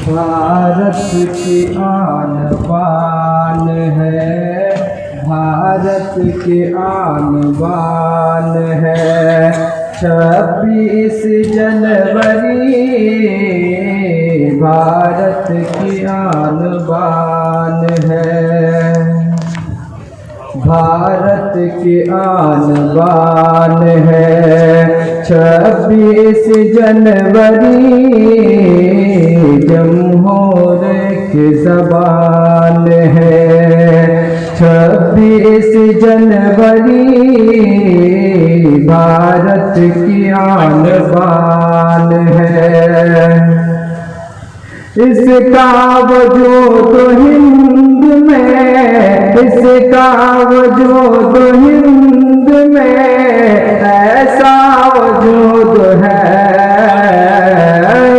भारत की आन बान है, भारत की आन बान है। 26 जनवरी भारत की आन बान है, भारत की आन बान है। 26 जनवरी जमहूरियत की ज़बान है। 26 जनवरी भारत की आन बान है। इसका वजूद हिंद में, इसका वजूद हिंद में ऐसा वजूद है,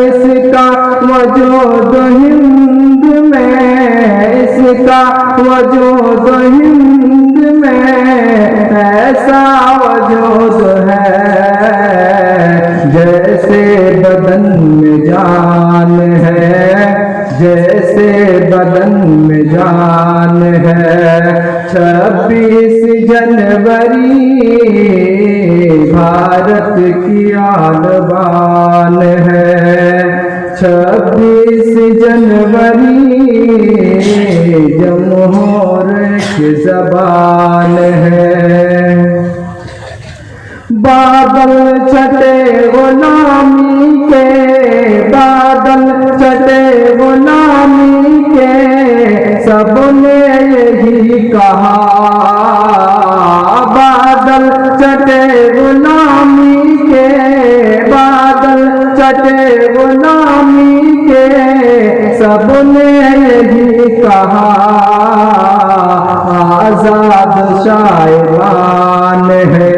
इसका वजूद हिंद में, इसका वजूद हिंद में ऐसा वजूद है। जैसे बदन में जान है, जैसे बदन में जान है। 26 जनवरी भारत की आन बान है। 26 जनवरी जमहूरियत की ज़बान है। बादल छटे गुलामी के, बादल छटे गुलामी के सबने यही कहा। बादल छटे गुलामी के, बादल छटे गुलामी के सबने यही कहा। आजाद शाइबान है,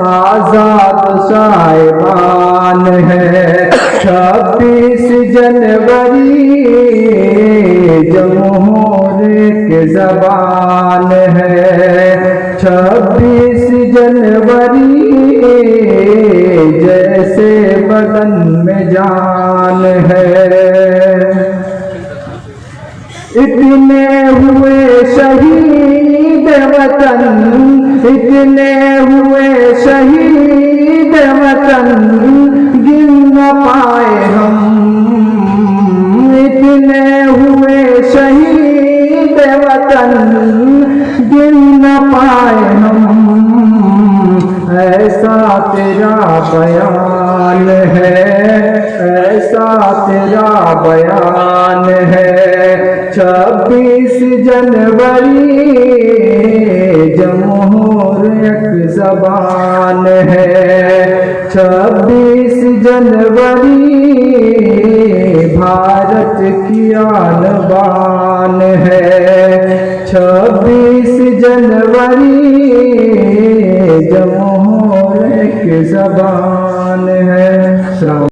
आजाद शाइबान है। 26 जनवरी जमहूरियत की ज़बान है। 26 जनवरी जैसे बदन में जान है। इतने हुए शहीद वतन, इतने हुए शहीद वतन गिन न पाए हम। इतने हुए शहीद वतन गिन न पाए हम। ऐसा तेरा बयान है, ऐसा तेरा बयान है। 26 जनवरी जमहूरियत की ज़बान है। 26 जनवरी भारत की आन बान है। 26 जनवरी जमहूरियत की ज़बान है।